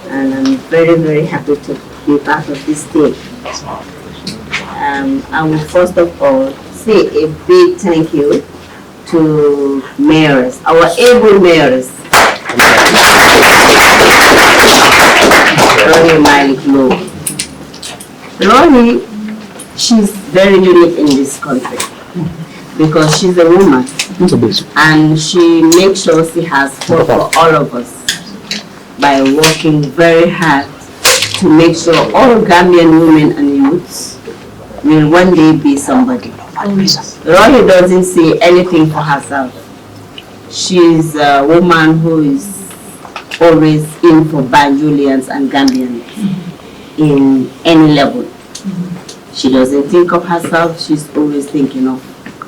And I'm very, very happy to be part of this team. I will first of all say a big thank you to mayors, our able mayors. Ronnie, she's very unique in this country because she's a woman and she makes sure she has fought for all of us by working very hard to make sure all Gambian women and youths will one day be somebody. Ronnie doesn't say anything for herself. She's a woman who is always in for Banjulians and Gambians in any level. She doesn't think of herself, she's always thinking of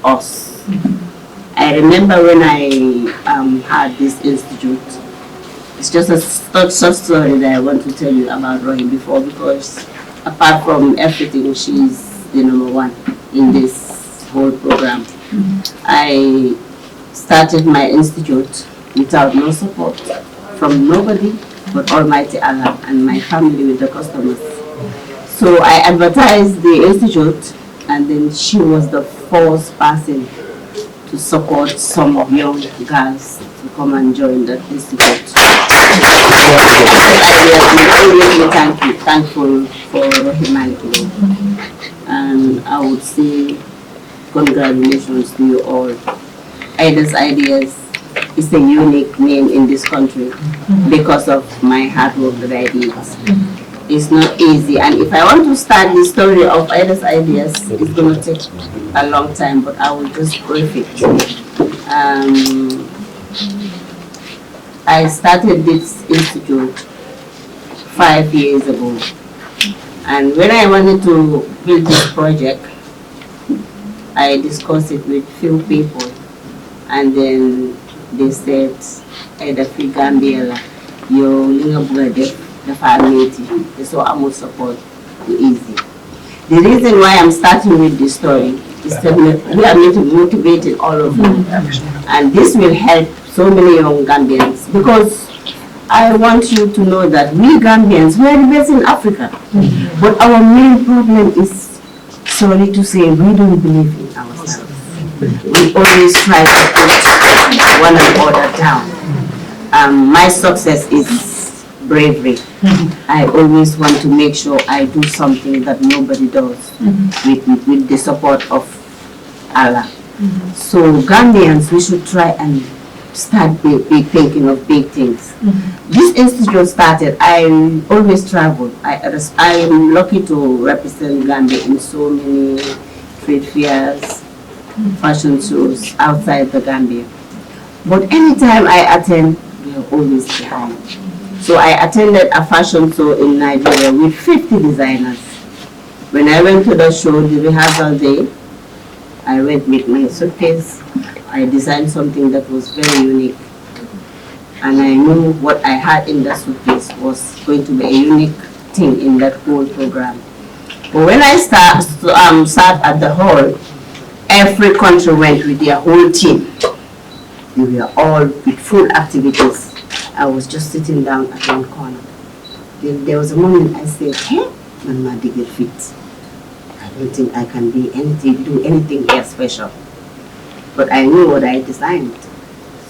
us. I remember when I had this institute, it's just a short story that I want to tell you about Rohim before, because apart from everything, she's the number one in this whole program. I started my institute without no support from nobody but Almighty Allah and my family with the customers. So I advertised the institute, and then she was the first person to support some young girls to come and join the institute. I'm thankful for humanity. And I would say congratulations to you all. Ida's Ideas is a unique name in this country because of my hard work that I did. It's not easy, and if I want to start the story of Ida's Ideas, it's going to take a long time, but I will just brief it. I started this institute 5 years ago, and when I wanted to build this project, I discussed it with few people, and then they said, Ida Free Gambia, you linga the family, so I will support you easy. The reason why I'm starting with this story is that we are motivating all of you, and this will help so many young Gambians, because I want you to know that we Gambians, we are the best in Africa, but our main problem is, sorry to say, we don't believe in ourselves. We always try to put one another down. My success is bravery. I always want to make sure I do something that nobody does with the support of Allah. So Gambians, we should try and start thinking of big things. This institute started, I always travel. I am lucky to represent Gambia in so many trade fairs, fashion shows outside the Gambia. But anytime I attend, we are always behind. So I attended a fashion show in Nigeria with 50 designers. When I went to the show, the rehearsal day, I went with my suitcase. I designed something that was very unique. And I knew what I had in that suitcase was going to be a unique thing in that whole program. But when I sat at the hall, every country went with their whole team. They were all with full activities. I was just sitting down at one corner. Then there was a moment I said, hey, Mama, dig it fit. I don't think I can do anything here special. But I knew what I designed.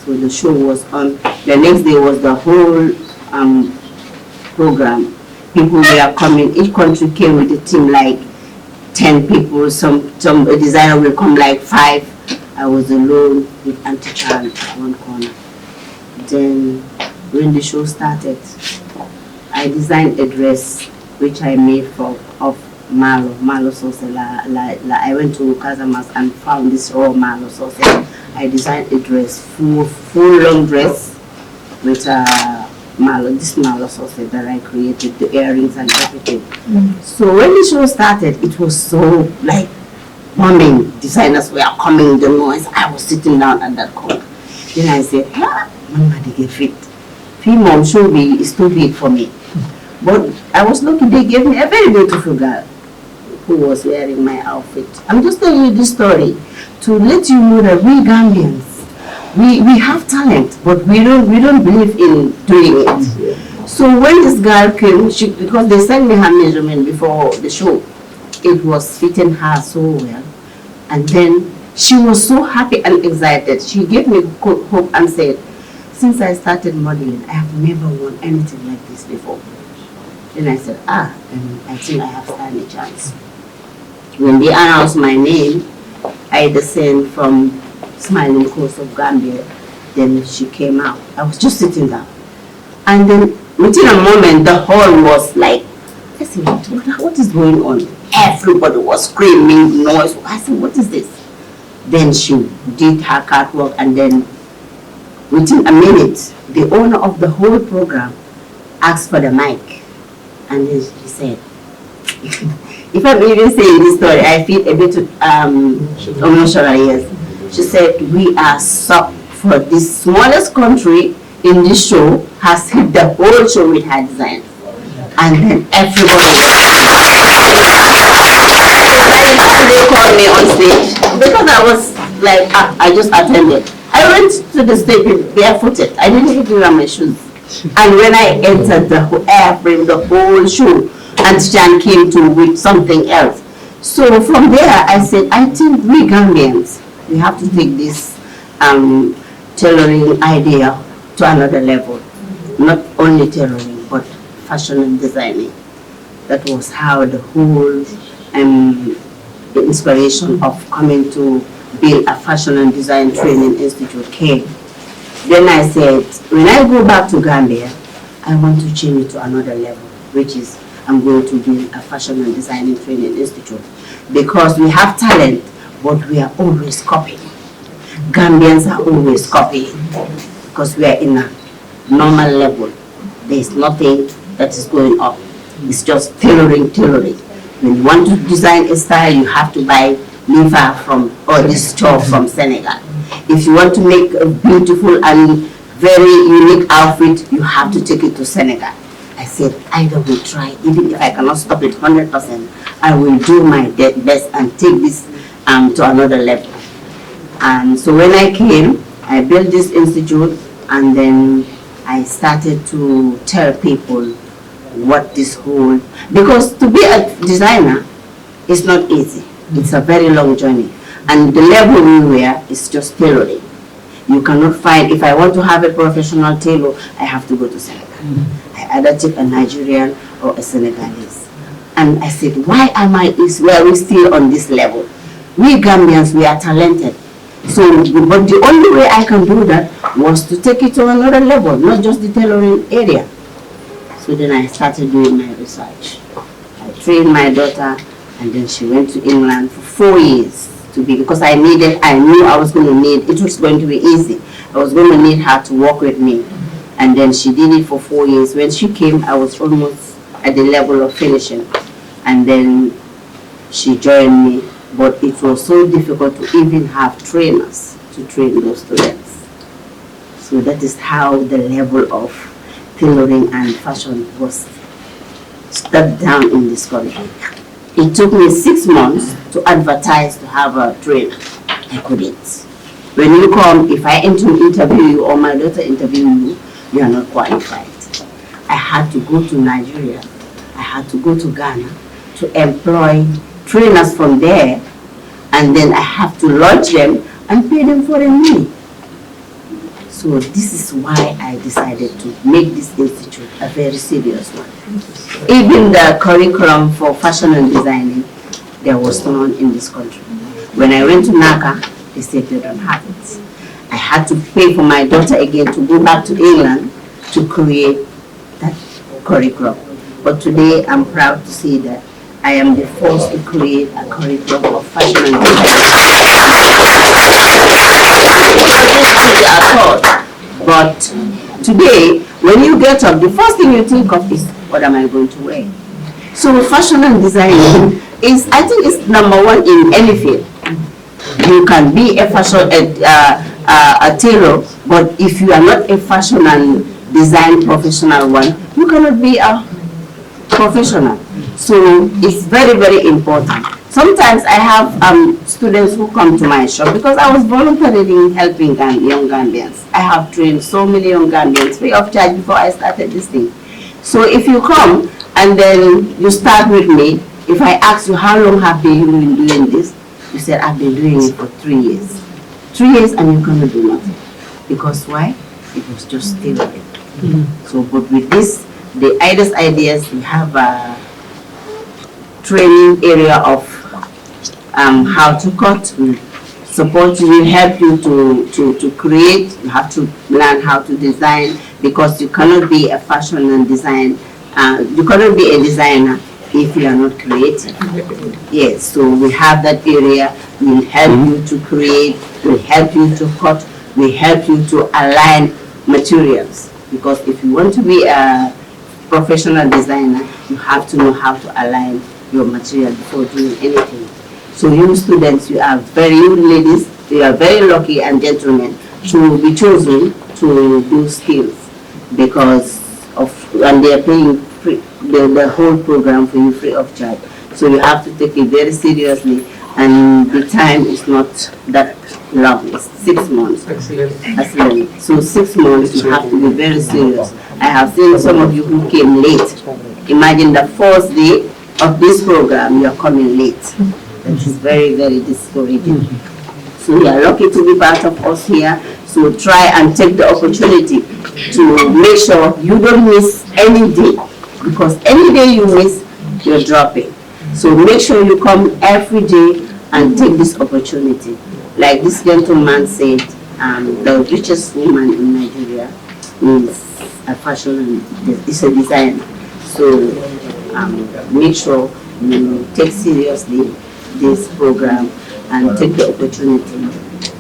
So the show was on. The next day was the whole program. People were coming. Each country came with a team like 10 people. Some designer will come like 5. I was alone with Auntie Chan at one corner. Then when the show started, I designed a dress which I made of malo sauce. I went to Casamas and found this raw malo sauce. I designed a dress, full long dress with this malo sauce that I created, the earrings and everything. So when the show started, it was so like bombing. Designers were coming, the noise. I was sitting down at that corner. Then I said, Mama, they get fit. Female show is too big for me. But I was lucky, they gave me a very beautiful girl who was wearing my outfit. I'm just telling you this story to let you know that we Gambians, we have talent, but we don't believe in doing it. So when this girl came, because they sent me her measurement before the show, it was fitting her so well. And then she was so happy and excited. She gave me hope and said, since I started modeling, I have never worn anything like this before. Then I said, then I think I have stand a chance. When they announced my name, I descend from Smiling Coast of Gambia. Then she came out. I was just sitting down. And then within a moment, the hall was like, I said, what is going on? Everybody was screaming, noise. I said, what is this? Then she did her catwalk, and then within a minute, the owner of the whole program asked for the mic. And then she said, if I'm even saying this story, I feel a bit emotional, yes. She said, we are shocked for this smallest country in this show has hit the whole show with her design. And then everybody they called me on stage because I was like, I just attended. I went to the stage barefooted. I didn't even wear my shoes. And when I entered the airframe, the whole show, and Jan came to with something else. So from there, I said, I think we Gambians, we have to take this tailoring idea to another level. Not only tailoring, but fashion and designing. That was how the whole the inspiration of coming to build a fashion and design training institute came. Then I said, when I go back to Gambia, I want to change it to another level, which is I'm going to build a fashion and designing training institute. Because we have talent, but we are always copying. Gambians are always copying because we are in a normal level. There is nothing that is going up. It's just tailoring. When you want to design a style, you have to buy liver from or this store from Senegal. If you want to make a beautiful and very unique outfit, you have to take it to Senegal. I said, either will try, even if I cannot stop it 100%, I will do my best and take this to another level. And so when I came, I built this institute, and then I started to tell people what this whole, because to be a designer is not easy. It's a very long journey. And the level we were is just tailoring. You cannot find, if I want to have a professional tailor, I have to go to Senegal. I either take a Nigerian or a Senegalese. And I said, why am I, were we still on this level? We Gambians, we are talented. So, but the only way I can do that was to take it to another level, not just the tailoring area. So then I started doing my research. I trained my daughter, and then she went to England for 4 years to be, because I knew I was going to need, it was going to be easy. I was going to need her to work with me. And then she did it for 4 years. When she came, I was almost at the level of finishing. And then she joined me. But it was so difficult to even have trainers to train those students. So that is how the level of tailoring and fashion was stepped down in this country. It took me 6 months to advertise to have a trainer. I couldn't. When you come, if I interview you or my daughter interview you, you are not qualified. I had to go to Nigeria. I had to go to Ghana to employ trainers from there, and then I have to lodge them and pay them for a money. So this is why I decided to make this institute a very serious one. Even the curriculum for fashion and designing, there was none in this country. When I went to NACA, they said they don't have it. I had to pay for my daughter again to go back to England to create that curriculum. But today I'm proud to say that I am the first to create a curriculum of fashion and design. But today, when you get up, the first thing you think of is, what am I going to wear? So fashion and design is, I think, it's #1 in any field. You can be a fashion a tailor, but if you are not a fashion and design professional one, you cannot be a professional. So it's very, very important. Sometimes I have students who come to my shop because I was voluntarily helping young Gambians. I have trained so many young Gambians free of charge before I started this thing. So if you come and then you start with me, if I ask you how long have you been doing this, you said I've been doing it for 3 years. 3 years and you cannot do nothing. Because why? It was just tailoring. So, but with this, the ideas, we have a training area of how to cut. We support you, will help you to create. You have to learn how to design, because you cannot be a fashion and design. You cannot be a designer if you are not creative. Yes, so we have that area. We'll help you to create. We'll help you to cut. We help you to align materials, because if you want to be a professional designer, you have to know how to align your material before doing anything. So you students, you ladies, you are very lucky and gentlemen to be chosen to do skills, because and they are paying free, the whole program for you free of charge. So you have to take it very seriously, and the time is not that long. It's 6 months. Excellent. So 6 months, you have to be very serious. I have seen some of you who came late. Imagine the first day of this program, you are coming late. That is very, very discouraging. So you are lucky to be part of us here. So try and take the opportunity to make sure you don't miss any day, because any day you miss, you're dropping. So make sure you come every day and take this opportunity. Like this gentleman said, the richest woman in Nigeria is a fashion and is a designer. So make sure you take seriously this program and take the opportunity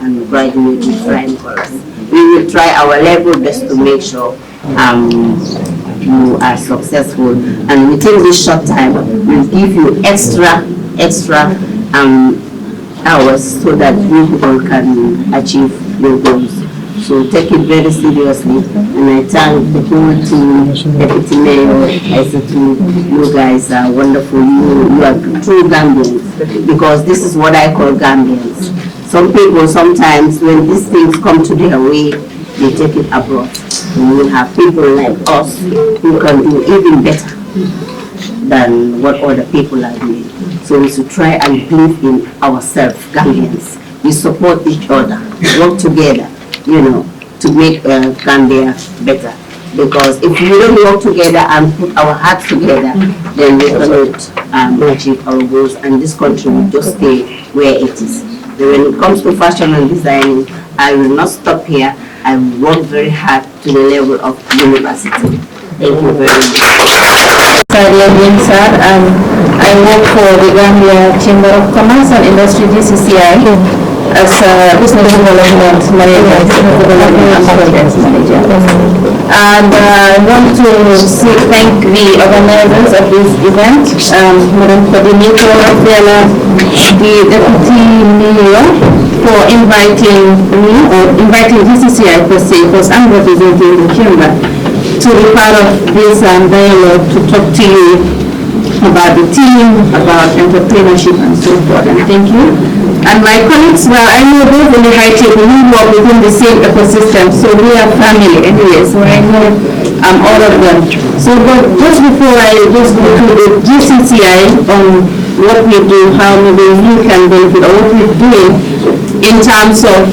and graduate with flying colors. We will try our level best to make sure you are successful, and within this short time we'll give you extra hours so that you people can achieve your goals. So take it very seriously, and I thank the whole team, Deputy Mayor. I said to you guys are wonderful. You are true Gambians, because this is what I call Gambians. Some people sometimes, when these things come to their way, they take it abroad. And we will have people like us who can do even better than what other people are doing. So we should try and believe in ourselves, Gambians. We support each other, work together, to make Gambia better. Because if we don't work together and put our hearts together, then we cannot achieve our goals, and this country will just stay where it is. But when it comes to fashion and designing, I will not stop here. I will work very hard to the level of university. Thank you very much. I work for the Gambia Chamber of Commerce and Industry, GCCI, as a business development manager, and I want to thank the organizers of this event, Madam Coordinator REFELA, the Deputy Mayor, for inviting me, or inviting GCCI per se, because I'm representing the Chamber, to be part of this dialogue to talk to you about the team, about entrepreneurship and so forth, and thank you. And my colleagues, well, I know both in the high table, we work within the same ecosystem, so we are family anyway, so I know all of them. So but just before I just go through the GCCI on what we do, how maybe you can benefit, or what we're doing in terms of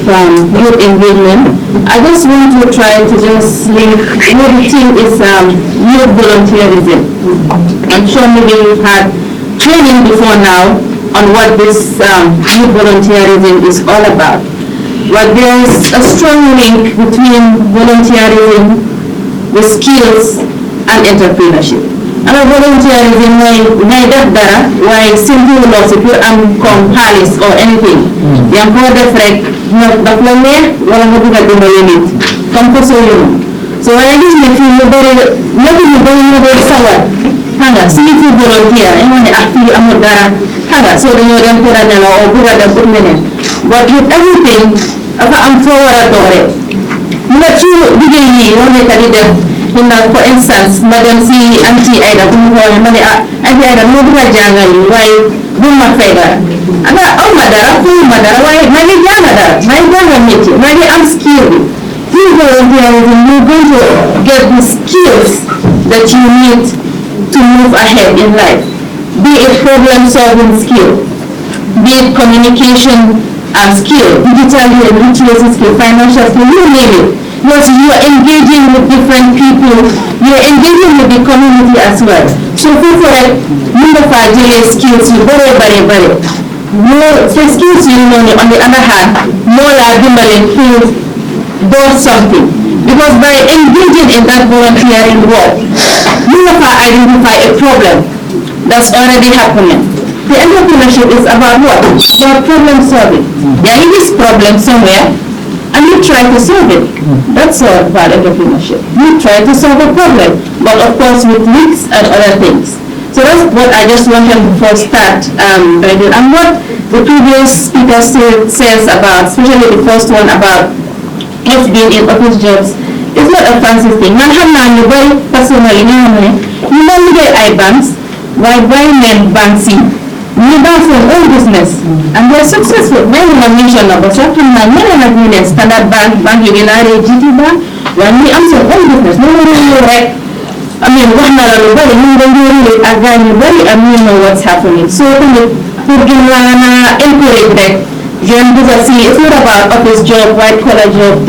youth engagement, I just want to try to just link what the team is youth volunteerism. I'm sure maybe you've had training before now on what this youth volunteerism is all about. But there's a strong link between volunteerism, the skills, and entrepreneurship. And a volunteerism, why simple philosophy and comparis or anything. Yang kau ada frek, nak pelangnya, walau kau tidak dimulai So when I just make you very sawat. Hanga, see if you volunteer, I want to feel amudara. Hanga, so then you're going to or Burada Burmene. But with everything, I'm forward at it. Not you begin, you want to tell them. For instance, Madam C. Auntie Ida, who are Ida, Mubra Jangal, why Buma Fega. And Madara, why my Yamada, my Yamada, my I'm skilled. You volunteer, you're going to get the skills that you need to move ahead in life. Be it problem-solving skill, be it communication skill, digital literacy skill, financial skill, you name it. Because you are engaging with different people, you are engaging with the community as well. So people like skills, you very. More skills you know, on the other hand, more like to do something. Because by engaging in that volunteering work, you have to identify a problem that's already happening. The entrepreneurship is about what? About problem solving. There is problem somewhere, and you try to solve it. That's about entrepreneurship. You try to solve a problem, but of course with risks and other things. So that's what I just wanted before start. And what the previous speaker says about, especially the first one about us being in office jobs, it's not a fancy thing. Man, you buy personally, you don't get banks, why buy men banks? You banks their own business, and they're successful. Many mention about something like many Standard Bank, GT Bank, when we answer own business, no one really I mean, one know what's happening. So, encourage that. It's not about office job, white collar job,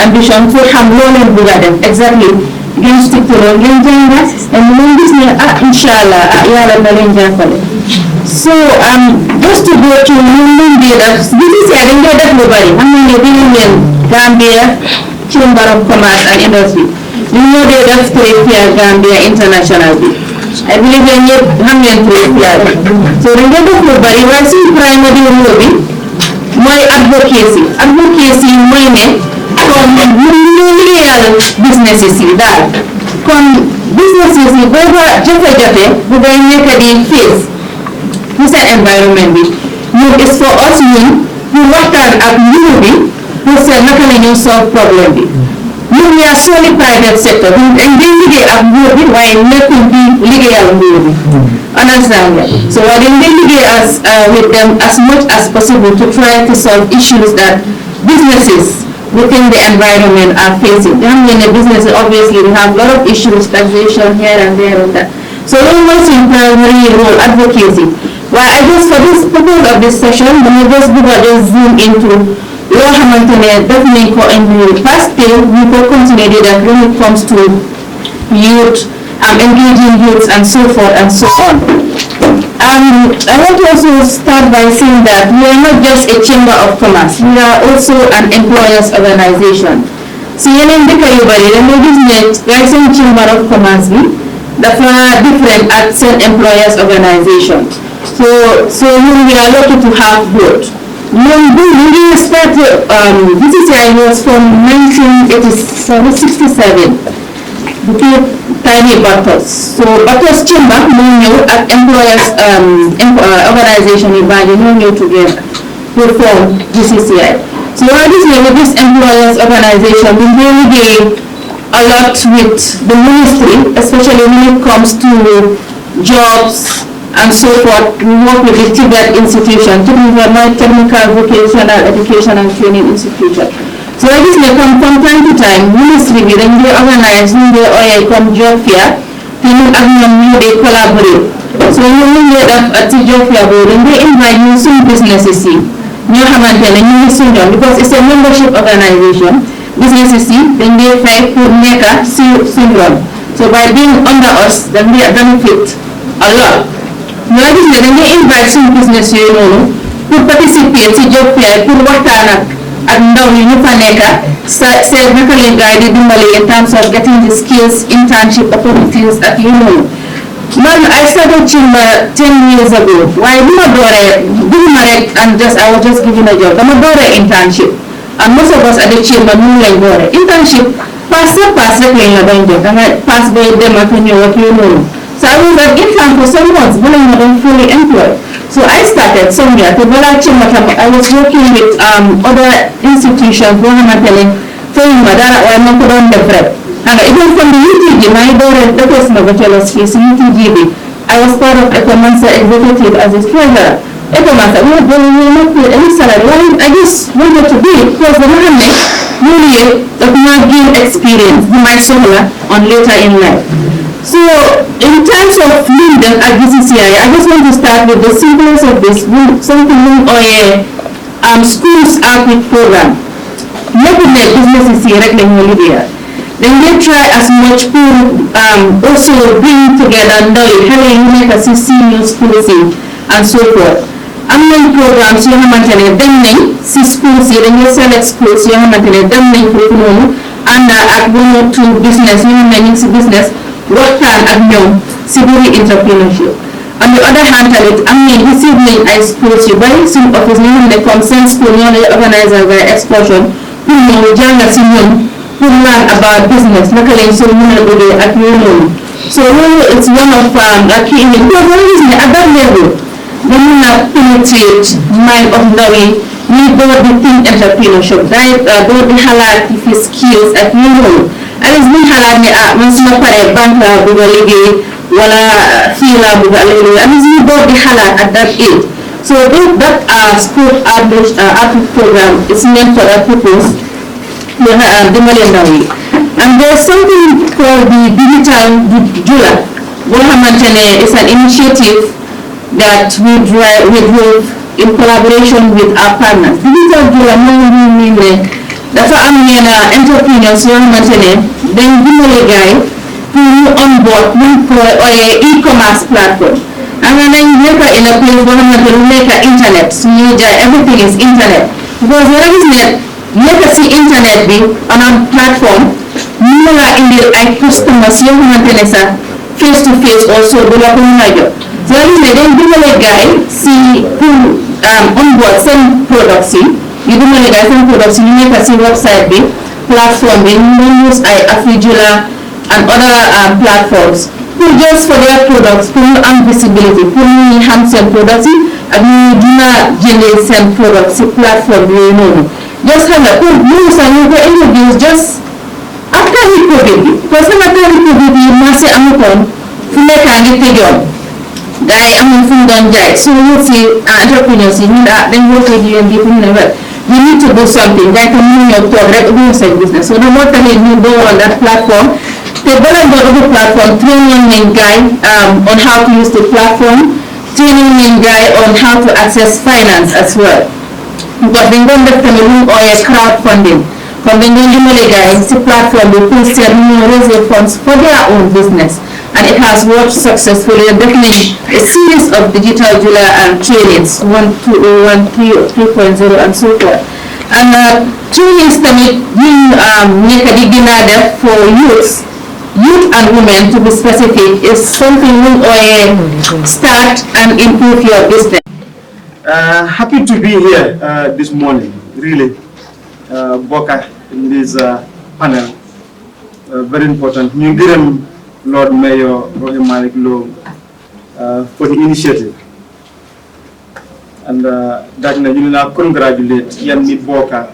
ambition for exactly. Stick to and inshallah, so just to go to this is Gambia Chamber of Commerce and Industry. You know they just create Gambia International. I believe they need Hamilton trade. So the nobody was in primary lobby. My advocacy, my name from real businesses that from businesses over jafe we make a face. This is environment. It's for us who work at movie. Who say nothing in solve problem. We are solely private sector, and they are moving while making the legal movie. Understand that? So I engage us with them as much as possible to try to solve issues that businesses within the environment are facing. In the business, obviously, we have a lot of issues, taxation here and there and that. So always in primary role advocacy. Well, I guess for this purpose of this session, we just zoom into definitely in the past day, we will continue that when it comes to youth, engaging youths and so forth and so on. I want to also start by saying that we are not just a chamber of commerce, we are also an employers organization. So the chamber of commerce, that's different at same employers organization. So we are lucky to have both. We started, BCCI was from 1967, between tiny Batos. So Batos Chamber, at employers organization in Banjul, together to form BCCI. So obviously with this employers organization, we really do a lot with the ministry, especially when it comes to jobs, and so forth. We work with the Tibet institution, technical vocational education and training institution. So obviously from time to time, ministry then they organize they come job fair, they collaborate. So when they have a job fair, they invite new businesses because it's a membership organization. Businesses then they fight for maker syndrome. So by being under us, then they benefit a lot. Then they invite some business to participate in job fair, to work and now you say guided in terms of getting the skills, internship opportunities that you know. I started Chamber 10 years ago. Why and I was just giving a job. I'm a internship. And most of us at the chamber internship pass by them what you know. So I was an intern for some months, but I'm not fully employed. So I started somewhere. I was working with other institutions, and even from the UTG, my daughter, UTGB, I was part of a Commerce executive as a treasurer. e-commerce we will not pay any salary. Why I just wanted to do it because the man really that might gain experience he might solar on later in life. So in terms of lead at BCCI, I just want to start with the simplest of this, something or a schools outreach program. Making the businesses here regularly there. Then they try as much to also bring together knowledge, how you make a senior schools and so forth. Online programs you have maintained them name, schools here, then you select schools you have maintained them name for and at 1 or 2 business, you manage business, what can at no civil entrepreneurship. On the other hand, this evening I suppose you buy some of his name the consent school organizer by excursion who know young who learn about business, locally so at your so it's one of the key at that level. When you have penetrate mind of knowing, we don't think entrepreneurship, right? Don't be halal if his skills at your and it's been halal when some bank wala fila and it's both be halal at that age. So that school outreach program is meant for that purpose. And there's something called the Digital Jula. It's an initiative that we drove in collaboration with our partners. Digital Jula means that's what I'm an entrepreneur, so I'm then give a guy who on board or a e-commerce platform. And then you make in a place where you make internet, so everything is internet. Because what is it? Let us see internet be on a platform. You are in the customers, you want face to face also. So that is then do a guy see who on board send products in. You do a guy send products in. You make a see website be platform. You use Afrijula and other platforms. Who just for their products, put visibility, put handsome products in, and you do not generate send products platform. You know. Just have a good news and you go introduce just after we COVID. Because after we COVID, you must say, I'm going to make a little job. Guy, I'm going to die. So you see, entrepreneurs, you need that, then work with you and give them the work. You need to do something. Guy can move your product, business. So no matter how you go on that platform, the other platform, training guy on how to use the platform, training guy on how to access finance as well. But then going back to the or a crowdfunding. But then the guys, the platform will raise funds for their own business. And it has worked successfully. Definitely a series of digital Jula and trainings, 1, 2, 1, 3.0 and so forth. And trainings that make a dinner for youth and women to be specific is something we start and improve your business. Happy to be here this morning, really, Boka, in this panel. Very important. New Giram Lord Mayor Rohim Malik Lo for the initiative. And that you now congratulate Yanni Boka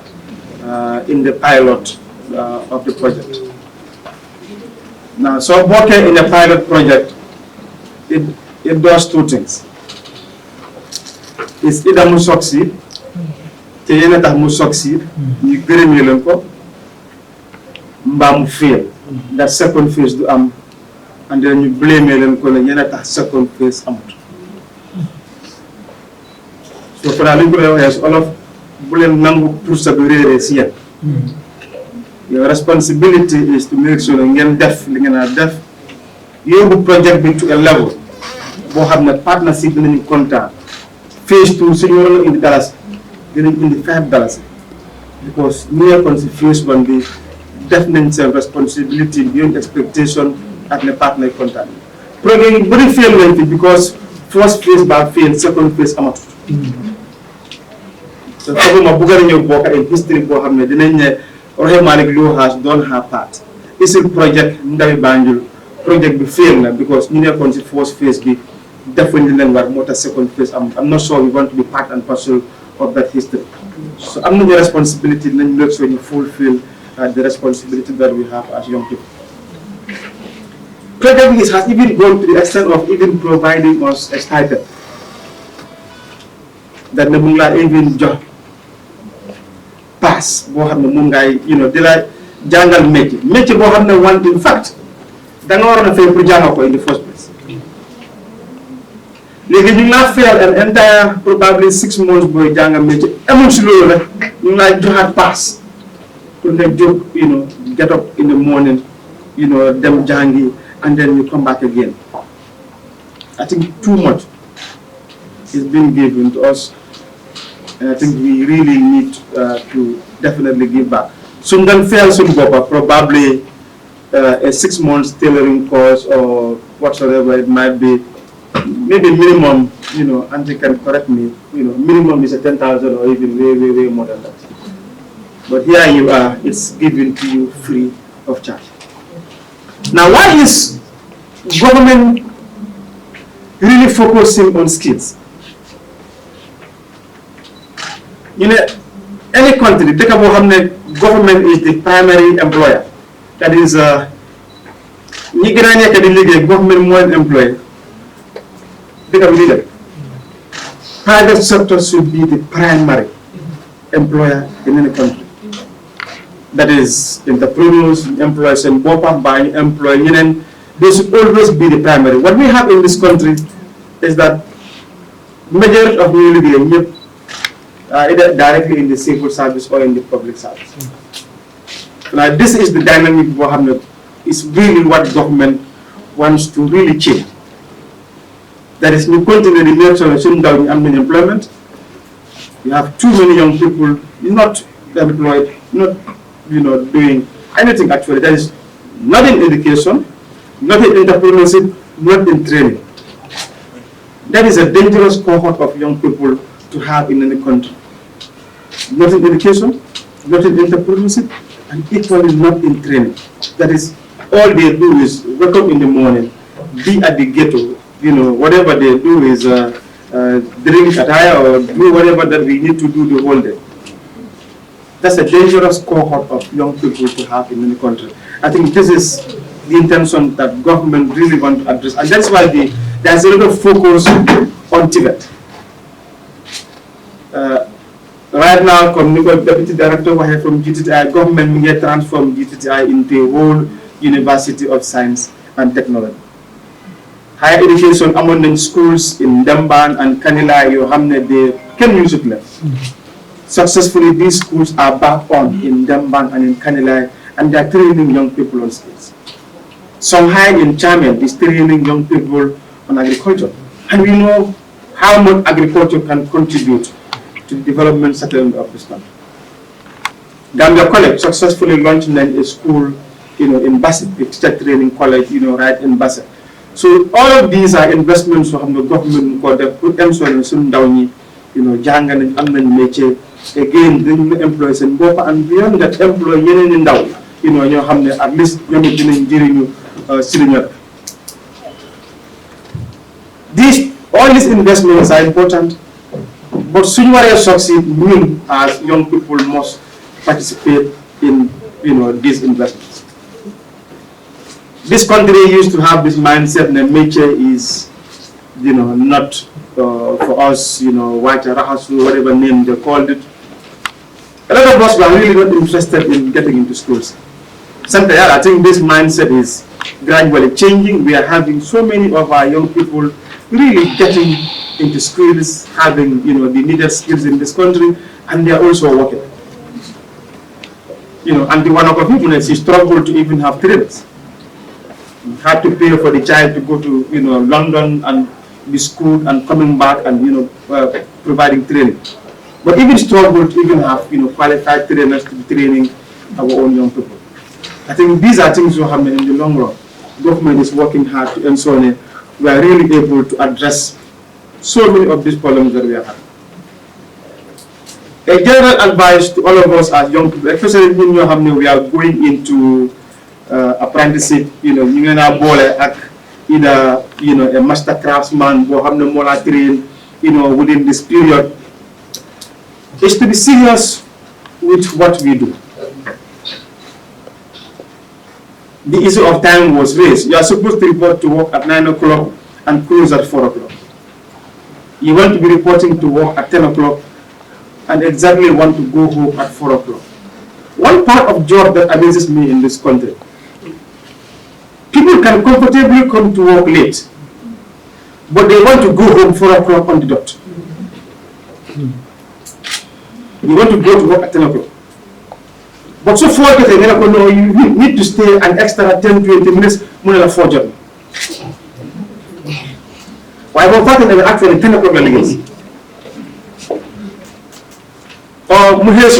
in the pilot of the project. Now, so Boka in the pilot project, it does 2 things. It's either mu succeed, mu succeed, you gërëm ko, mba mu fail. That second phase do and then you blame ko la yena tax second phase amut. So for all of bulen nangu pour sa réré ci yeen. Your responsibility is to make sure ngeen def li ngeen def yobu project bi to a level bo xamne partnership dinañu contact. Phase 2, so you in the dollars, in the $5 because near phase 1 be definite responsibility beyond expectation at the partner contact. Program very fail because first phase bad fail, second phase amount. So my book in history for Hamid or Malik Law has done her part. It's a project Banjul project be fail because near first phase be definitely motor second phase. I'm not sure we want to be part and parcel of that history. So I'm not the responsibility, then make sure you fulfill the responsibility that we have as young people. Project has even gone to the extent of even providing us a stipend. that ne mu ngi laa even jox pass boo xam ne mun ngay di la jàngal métier boo xam ne one in fact da nga waroon a fay pour jàngal ko in the first place léegi ñu ngi laa fayal an entire probably 6 months booy jàngal métier amul si loolu rek ñu ngi laa joxaat pass pour nga jóg get up in the morning dem jàngi and then you come back again. I think too much is being given to us, and I think we really need to definitely give back. So then fail some probably a 6 months tailoring course or whatsoever it might be. Maybe minimum, Auntie can correct me, minimum is a 10,000 or even way more than that. But here you are, it's given to you free of charge. Now, why is government really focusing on skills? Any country, take about how government is the primary employer. That is, government more employer. Private sector should be the primary employer in any country. That is, entrepreneurs, employers, and buying employee, they should always be the primary. What we have in this country is that majority of new either directly in the civil service or in the public service. Now, this is the dynamic is really what government wants to really change. That is, we continue to make sure that employment. You have too many young people not employed, not doing anything actually. That is not in education, not in entrepreneurship, not in training. That is a dangerous cohort of young people to have in any country. Not in education, not in entrepreneurship, and equally not in training. That is, all they do is wake up in the morning, be at the ghetto, whatever they do is drink attire or do whatever that we need to do the whole day. That's a dangerous cohort of young people to have in any country. I think this is the intention that government really want to address, and that's why there's a lot of focus on Tibet. Right now, Deputy Director from GTTI, government will transform GTTI into a whole University of Science and Technology. Higher education among the schools in Damban and Kanila, they can use it less. Successfully, these schools are back on in Damban and in Kanila, and they are training young people on skills. Songhai in Chamen is training young people on agriculture. And we know how much agriculture can contribute to the development settlement of this country. Gambia College successfully launched a school, in Bassett, a teacher training college, right in Bassett. So all of these are investments from the government for the put them so down, young and métier. Again, the employees and beyond that employee in down, at least all these investments are important, but soon we succeed, we as young people must participate in these investments. This country used to have this mindset that nature is not for us, white rahasu, whatever name they called it. A lot of us were really not interested in getting into schools. Sometimes I think this mindset is gradually changing. We are having so many of our young people really getting into schools, having the needed skills in this country, and they are also working. And the one of the people is struggle to even have trainers. You have to pay for the child to go to London and be schooled and coming back and providing training. But even struggle to even have qualified trainers to be training our own young people. I think these are things will happen in the long run. Government is working hard to ensure we are really able to address so many of these problems that we are having. A general advice to all of us as young people, especially when we are going into apprenticeship, either a master craftsman who have no more train, within this period, is to be serious with what we do. The issue of time was raised. You are supposed to report to work at 9 o'clock and close at 4 o'clock. You want to be reporting to work at 10 o'clock and exactly want to go home at 4 o'clock. One part of job that amazes me in this country, people can comfortably come to work late, but they want to go home 4 o'clock on the dot. You want to go to work at 10 o'clock. But so far, no, you need to stay an extra 10-20 minutes more than 4 jobs. Why am I actually 10 o'clock again? Or Muhes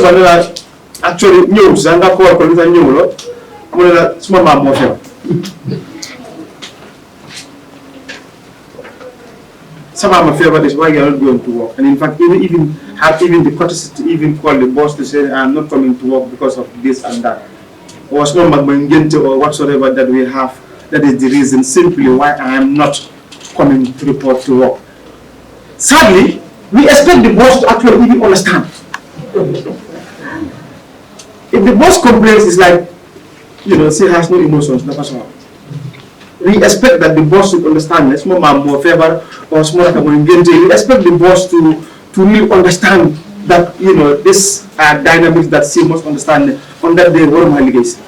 actually news and I call it a new small motion. Some of my favorite is why you're not going to work. And in fact, even have the courtesy to even call the boss to say, I'm not coming to work because of this and that. Or small or whatsoever that we have. That is the reason simply why I am not coming to report to work. Sadly, we expect the boss to actually even understand. If the boss complains, it's like, she has no emotions, no personal. We expect that the boss should understand. It's more favor or small. We expect the boss to really understand that this dynamics that she must understand on that day. What am I against?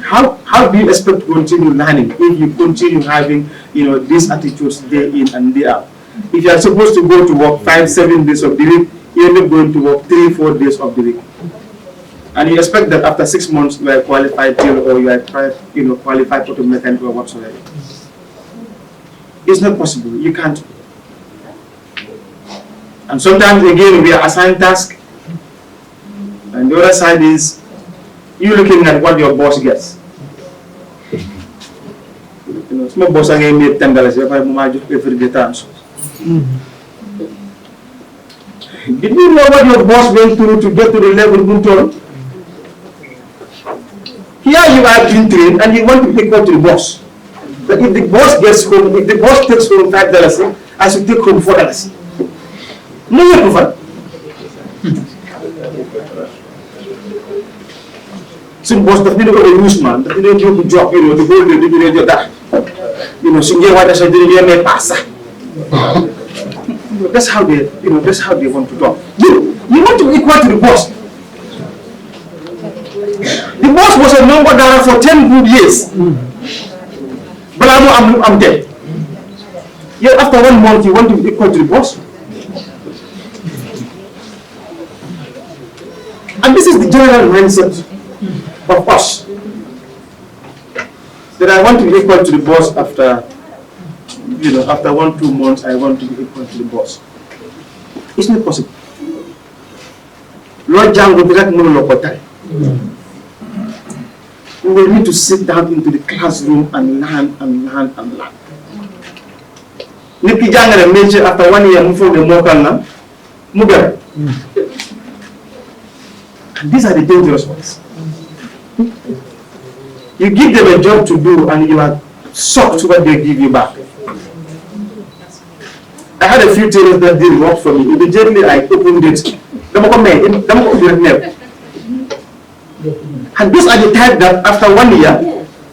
How do you expect to continue learning if you continue having these attitudes day in and day out? If you are supposed to go to work 5-7 days of the week, you end up going to work 3-4 days of the week. And you expect that after 6 months you are qualified or you are qualified auto mechanic or whatsoever. It's not possible. You can't. And sometimes again we are assigned tasks, and the other side is you looking at what your boss gets. Small boss again made $10 every day times. Did you know what your boss went through to get to the level Guntor? Here you are being trained and you want to take up to the boss. But if the boss gets home, if the boss takes home $5, I should take home $4. No way to find. Some boss doesn't know the use man, doesn't know the job, the whole day, do that. So what I said, you pass. That's how they want to talk. You want to be equal to the boss. The boss was a number dollar for 10 good years. But I'm dead. Yet after 1 month, you want to be equal to the boss. And this is the general mindset of us. That I want to be equal to the boss after 1-2 months, I want to be equal to the boss. It's not possible. Lord John will be like no. We will need to sit down into the classroom and learn and learn and learn. Niki jangale métier after 1 year mu foog ne mokal na mu dem. And these are the dangerous ones. You give them a job to do and you are shocked what they give you back. I had a few tailors that did work for me. Immediately I opened it. And these are the type that after 1 year,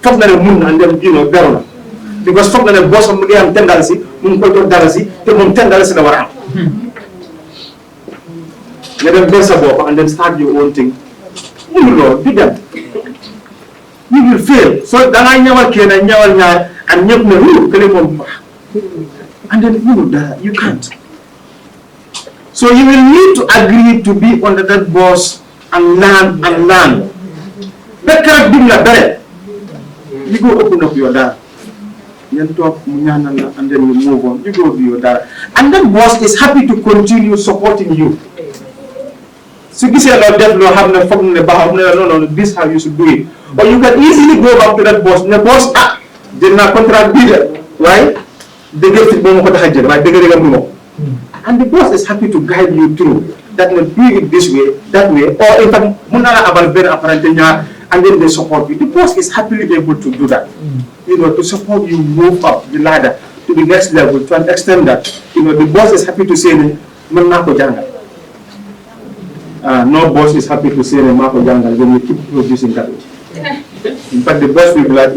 fuck na moon and then down. Because fuck na boss of $10, moon $10, they want $10 in our hand. Let them best about and then start your own thing. You know, do that. You will fail. So then I never can, and then you can't. So you will need to agree to be under that boss and learn and learn. That can't be like that. You go open up your door. You talk and then you move on. You go to your door. And that boss is happy to continue supporting you. So you say no, this is how you should do it. Or you can easily go back to that boss. The boss did not contract bidder, right? They get it right? And the boss is happy to guide you through that will do it this way, that way, or in fact, and then they support you. The boss is happily able to do that. To support you move up the ladder to the next level to an extent that the boss is happy to say no boss is happy to say Mako Jangal when you keep producing cabbage. In fact, the boss will be like,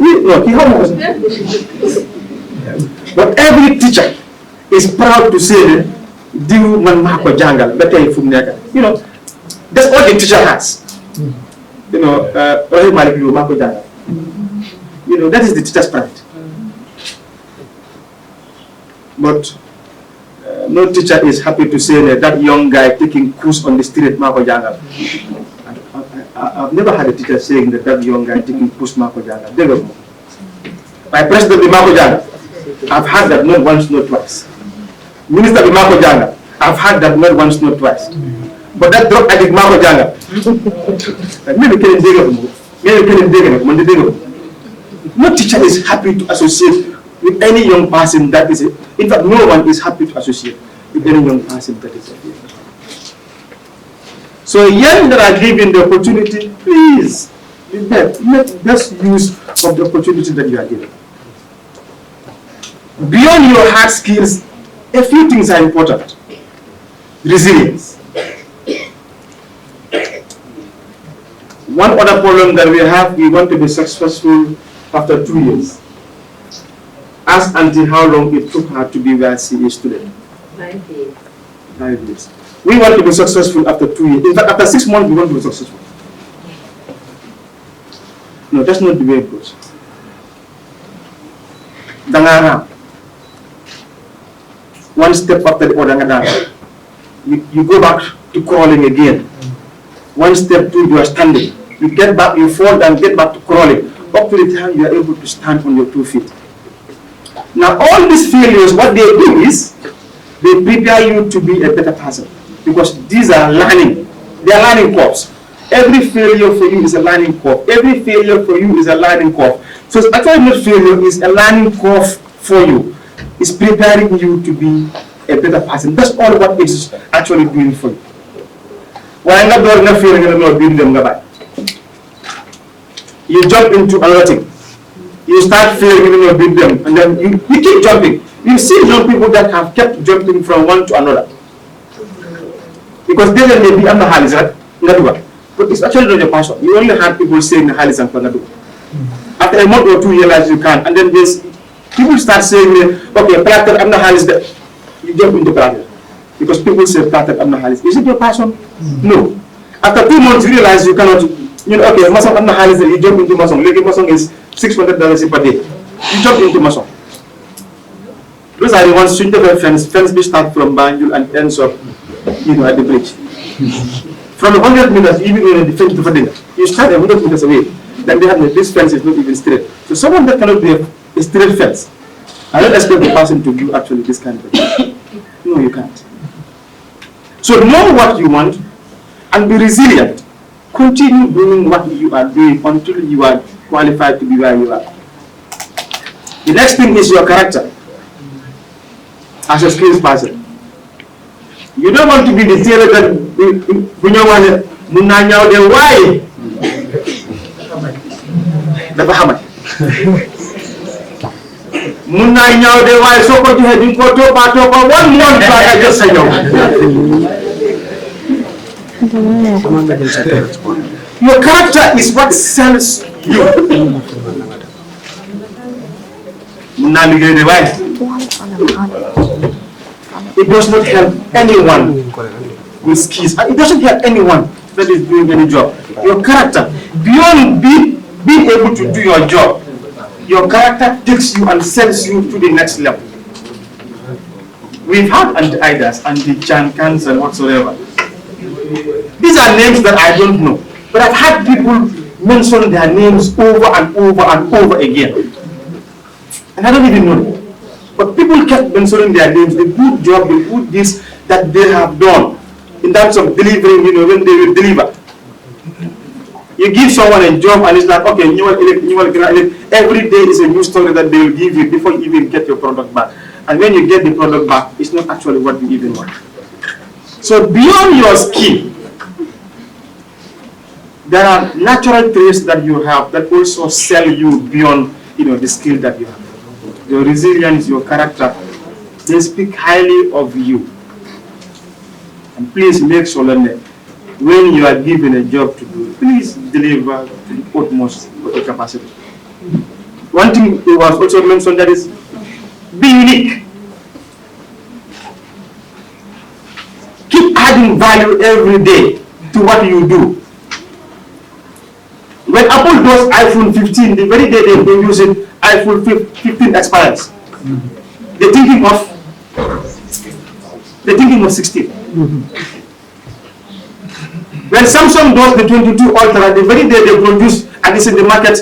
but every teacher is proud to say that diw man maa ko jàngal ba tey fu mu nekk. That's all the teacher has. Malik yow maa ko jàngal. That is the teacher's pride. But no teacher is happy to say that young guy taking course on the street maa ko jàngal. I've never had a teacher saying that young guy taking course maa ko jàngal. Dégg nga my president bi maa ko jàngal. I've had that not once, not twice. Minister bi maa ko jàngal. I've had that not once, not twice. But that drug addict maa ko jàngal. Maybe keneen dégg nga maybe keneen dégg nga man de dégg nga. No teacher is happy to associate with any young person that is in fact, no one is happy to associate with any young person that is So young that are given the opportunity, please, make best use of the opportunity that you are given. Beyond your hard skills, a few things are important. Resilience. One other problem that we have, we want to be successful after 2 years. Ask Auntie how long it took her to be where she is today. 5 years. 5 years. We want to be successful after 2 years. In fact, after 6 months, we want to be successful. No, that's not the way it goes. Dangara. One step after the other. You go back to crawling again. One step, two, you are standing. You get back, you fall and get back to crawling. Up to the time you are able to stand on your 2 feet. Now, all these failures, what they do is, they prepare you to be a better person. Because these are learning. They are learning curves. Every failure for you is a learning curve. Every failure for you is a learning curve. So it's actually not failure, it's a learning curve for you. It's preparing you to be a better person. That's all what it's actually doing for you. Why not doing a failure and not doing them? You jump into another thing. You start failing and not doing them, and then you keep jumping. You see young people that have kept jumping from one to another. Because they may be under Halis, right? But it's actually not your passion. You only have people saying Halis and Panadu. After a month or 2 you realize you can, and then there's people start saying, okay, Platter, I'm not Halis. You jump into Platter. Because people say Platter, I'm not Halis. Is it your passion? No. After 2 months you realize you cannot, okay, Masong, I'm not Halis, you jump into Masong. Legi Masong is $600 per day. You jump into Masong. Those are the ones who never fence which start from Banjul and ends up, at the bridge. From 100 meters, even when the fence to you start 100 meters away. Then they have this fence is not even straight. So someone that cannot be a straight fence, I don't expect the person to do actually this kind of thing. No, you can't. So know what you want and be resilient. Continue doing what you are doing until you are qualified to be where you are. The next thing is your character as a skills person. You don't want to be the tailor that when you want to munanya the why. The Bahamas. Munanya the why so go to head in photo 1 month I just say no. Your character is what sells you. Munanya the why. It does not help anyone with skills. It doesn't help anyone that is doing any job. Your character, beyond being able to do your job, your character takes you and sends you to the next level. We've had anti-IDAS, anti-Chankans and whatsoever. These are names that I don't know. But I've had people mention their names over and over and over again. And I don't even know them. But people kept mentioning their names, the good job, the good deeds that they have done in terms of delivering, when they will deliver. You give someone a job and it's like, okay, every day is a new story that they will give you before you even get your product back. And when you get the product back, it's not actually what you even want. So beyond your skill, there are natural traits that you have that also sell you beyond, the skill that you have. Your resilience, your character, they speak highly of you. And please make sure that when you are given a job to do, please deliver to the utmost of your capacity. One thing it was also mentioned that is, be unique. adding value every day to what you do. When Apple does iPhone 15, the very day they produce it, iPhone 15 expires. They're thinking of 16. When Samsung does the 22 Ultra, the very day they produce and it's in the market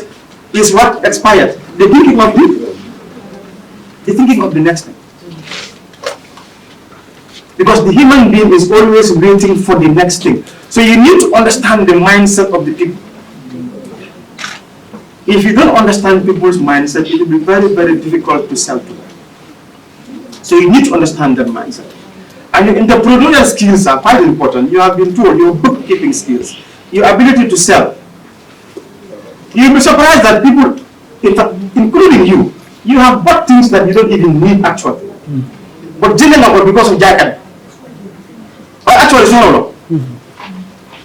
is what expired. They're thinking of the next thing. Because the human being is always waiting for the next thing. So you need to understand the mindset of the people. If you don't understand people's mindset, it will be very, very difficult to sell to them. So you need to understand their mindset. And your entrepreneurial skills are quite important. You have been told your bookkeeping skills, your ability to sell. You'll be surprised that people, in fact, including you have bought things that you don't even need actually. But didn't know because of jacket. Or actually it's not all.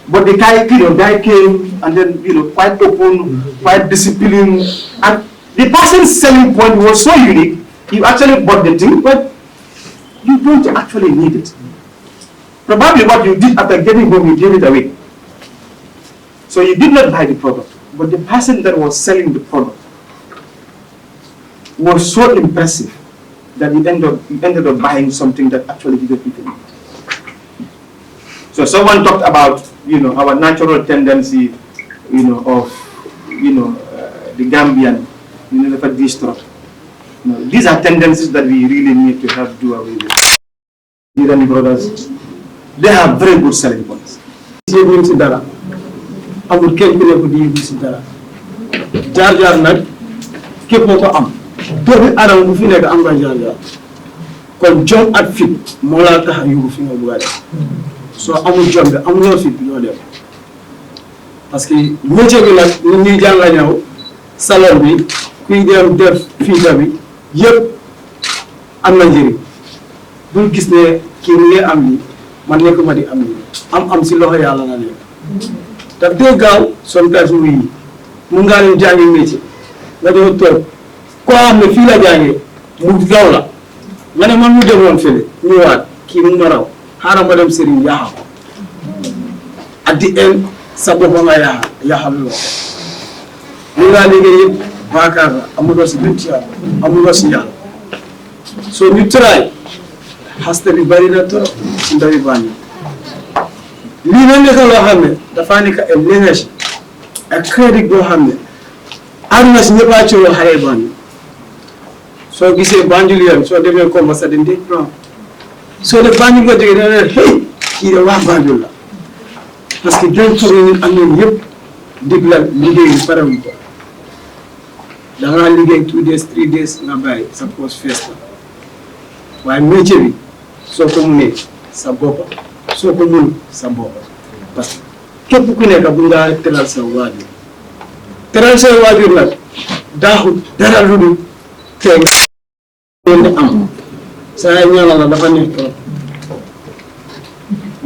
But the guy came and then quite open, quite disciplined, and the person's selling point was so unique. You actually bought the thing, but you don't actually need it. Probably what you did after getting home, you gave it away. So you did not buy the product, but the person that was selling the product was so impressive that you ended up buying something that actually didn't even need. So someone talked about our natural tendency of the Gambian never destroy. These are tendencies that we really need to have do away with. Irani brothers, they have very good selling points. amul kenn ku nekk di yëngu si dara jaar-jaar nag képp moo ko am doomi aadama bu fi nekk am nga jaar-jaar kon jom ak fit moo laa tax a yóbbu fi nga bëgg a def soo amul jom bi amuloo fit ñoo dem parce que métier bi nag nit ñuy jànga ñëw salon bi kuy dem def fiita bi yëpp am na njëriñ bul gis ne kii mu ngi am lii man nekk ma di am lii am si loxo yàlla la nekk daf dee gaaw sometimes mu yi mun ngaa leen jàngi métier nga doon toog koo xam ne fii la jàngee mu gaw la nga ne man mu demoon fële ñëwaat kii mu ma raw xaaral ma dem sëriñ yaaxa ko at the end sa bopp nga yaaxal loo mun ngaa liggéey yëpp baakaar la amuloo si lépp ci yàlla amuloo si yàlla soo ñu tëraay xaste bi bari na trop si ndawi Banjul lii na nekk loo xam ne dafa nekk ay l'énergie ak crédit boo xam ne àdduna si ñëpp a coow xale Banjul soo gisee Banjul yoon soo demee Komba sa dañ dee plan soo def Banjul nga jógee dana ne hey kii de waa Banjul la parce que dañ foog ñun am nañu yëpp dig la liggéey bi parewuñ ko da ngaa liggéey 2 days 3 days nga bàyyi sa poche fees la waaye métier bi soo ko munee sa bopp soo ko mun sa bopp parce que képp ku nekk bu nga teral sa waajur nag daaxul dara lu dul tey nga am saa ñaanal la dafa nekk trop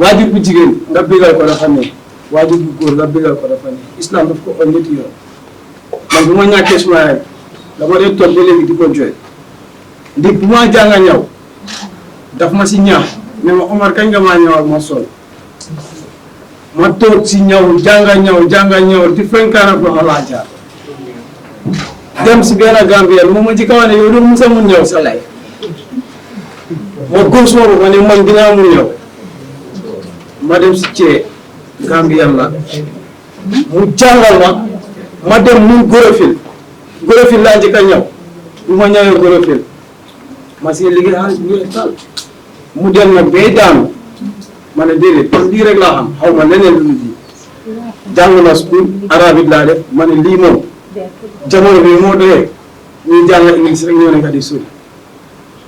waajur bu jigéen nga bégal ko dafa nekk waajur bu góor nga bégal ko dafa nekk islam daf ko on ñetti yoon man bu ma ñàkkee suma yaay dama dee toog ba léegi di ko jooy ndig bu ma jànga ñaw daf ma si ñaax ne ma Omar kañ nga maa ñëwal ma sol ma toog si ñaw jànga ñaw di fenkaana loxo laa jaar dem si benn Gambien moom ma ci kaw ne yow doo musa mun ñëw sa lay ma góos boobu ma ne man dinaa mun ñëw ma dem si cee Gambien la mu jàngal ma dem mun gorofil laa njëkk a ñëw bu ma ñëwee gorofil ma si liggéey xaalis bu weex taal mu dem nag bay daanu ma ne déedéet kon lii rek laa xam xaw ma leneen lu ji jàng na school arabique laa def ma ne lii moom jamono bi moo doyee ñuy jàng english rek ñoo nekk di sori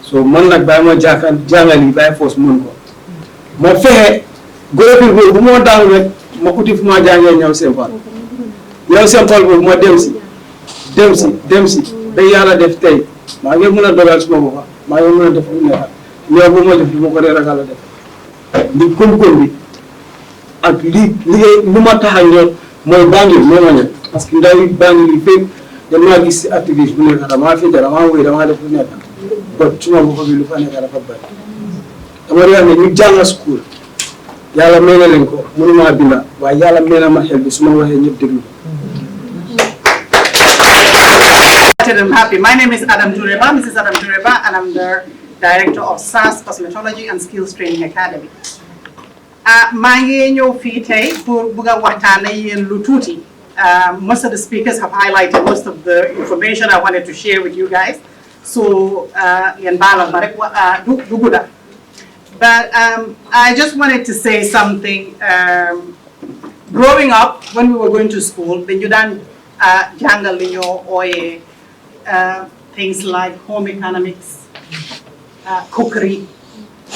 so man nag bàyyi ma jàngal yi bàyyi foos mun ko ma fexe gorofil boobu bu moo daanu rek ma uti fu ma jàngee ñëw sempal boobu ma dem si ba yàlla def tey maa ngi mën a dogal suma bopp maa ngi mën a def lu nekk ñëw bu ma def lu ma ko dee ragal a def ndi koom-koom bi ak liggéey lu ma tax a ñor mooy Banjul moo ma ñor parce que ndaw yi Banjul yi fépp damaa gis si activiste bu nekk damaa fi damaa wéy damaa def lu nekk ba suma bopp bi lu fa nekk dafa bari dama di wax ne ñu jàng school yàlla may na leen ko mënuma binda waaye yàlla may na ma xel bi su ma waxee ñëpp déglu. I'm happy. My name is Adam Dureba, Mrs. Adam Dureba, and I'm the Director of SAS Cosmetology and Skills Training Academy. maa ngi ñëw fii tey pour bëgg a waxtaan ak yéen lu tuuti. Most of the speakers have highlighted most of the information I wanted to share with you guys. So, yéen baalal ma rek du gudda. But I just wanted to say something. Growing up, when we were going to school, dañu daan jàngal li ñoo ooyee things like home economics, cookery.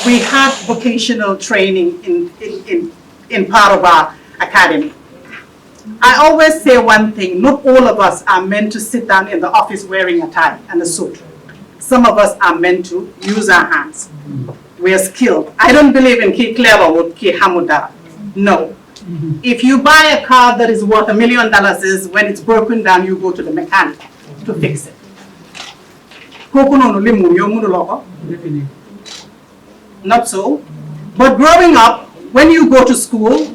We had vocational training in part of our academy. I always say one thing, not all of us are meant to sit down in the office wearing a tie and a suit. Some of us are meant to use our hands. We are skilled. I don't believe in ki clever or ki hamudara. No. If you buy a car that is worth $1 million, is when it's broken down, you go to the mechanic to fix it. Not so. But growing up, when you go to school,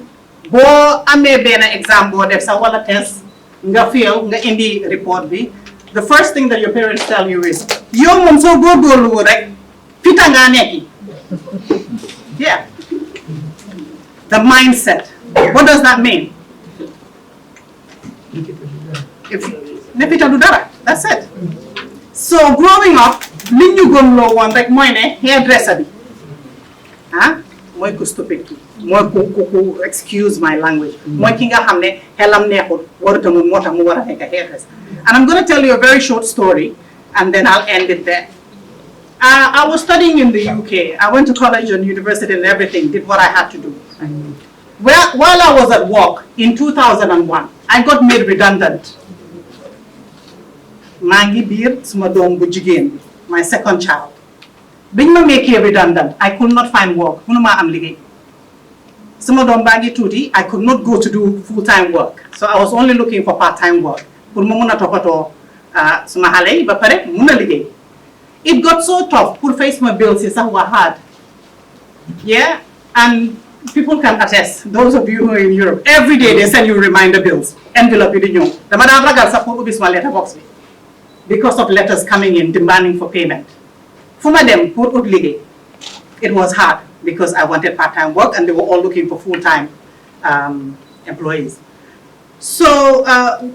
bo amé ben exam bo def sa wala test, nga fail, nga indi report bi, the first thing that your parents tell you is, yo mom so gorgorlu rek, fita nga neki. Yeah. The mindset. What does that mean? If nepita do dara, that's it. So growing up, li ñu gëm lo won rek moy ne hairdresser bi. Moy ko stupid ki. Moy ko excuse my language. Moy ki nga xamne xelam neexul warata mu motax mu wara nek hairdresser. And I'm going to tell you a very short story and then I'll end it there. I was studying in the UK. I went to college and university and everything, did what I had to do. While I was at work in 2001, I got made redundant. Mangi bir suma dom bu jigen, my second child. Biñ ma make redundant, I could not find work. Munuma am liggéey. Suma dom bangi tuti, I could not go to do full-time work. So I was only looking for part-time work. Pour ma mëna topato suma xalé yi ba paré mëna liggéey. It got so tough pour face my bills is sax wa hard. Yeah, and people can attest, those of you who are in Europe, every day they send you reminder bills, envelope yi di ñëw. Dama daan ragal sax pour ubbi suma letterbox bi because of letters coming in demanding for payment. Fuma dem pour ut liggéey. It was hard because I wanted part-time work and they were all looking for full-time employees. So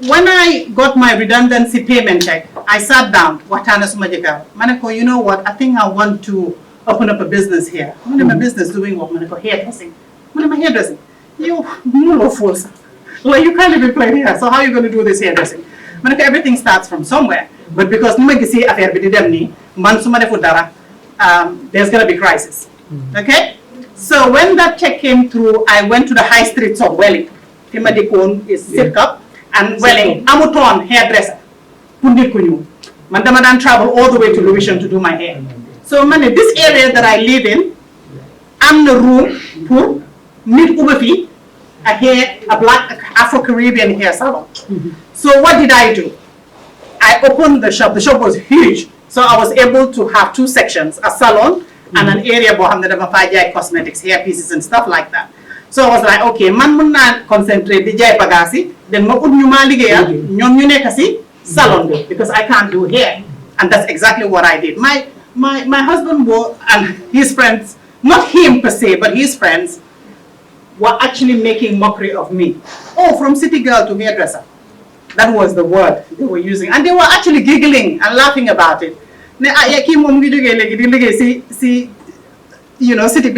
when I got my redundancy payment check, I sat down, Watana Sumajika, Manako, you know what, I think I want to open up a business here. What am I business doing? What Manako hairdressing? What am I hairdressing? You no fools. Well, you can't even play here, so how are you going to do this hairdressing? Manako, everything starts from somewhere. But because Numagisi affair bididemni, Mansumade Fudara, there's gonna be crisis. Okay? So when that check came through, I went to the high streets of Welling. Timadikon is Sirkap and Welling. Amuton hairdresser. Pundit Kunyu. Mandamadan travel all the way to Lewisham to do my hair. So man, this area that I live in, I'm the room for mid Ubafi, a black Afro-Caribbean hair salon. So what did I do? I opened the shop. The shop was huge. So I was able to have two sections, a salon and an area for cosmetics, hair pieces and stuff like that. So I was like, okay, man munna concentrate di jay bagasi, then ma ut ñuma ligéyal ñom ñu nekk ci salon bi because I can't do hair. And that's exactly what I did. My husband and his friends, not him per se, but his friends were actually making mockery of me. Oh, from city girl to hairdresser. That was the word they were using. And they were actually giggling and laughing about it. You know, city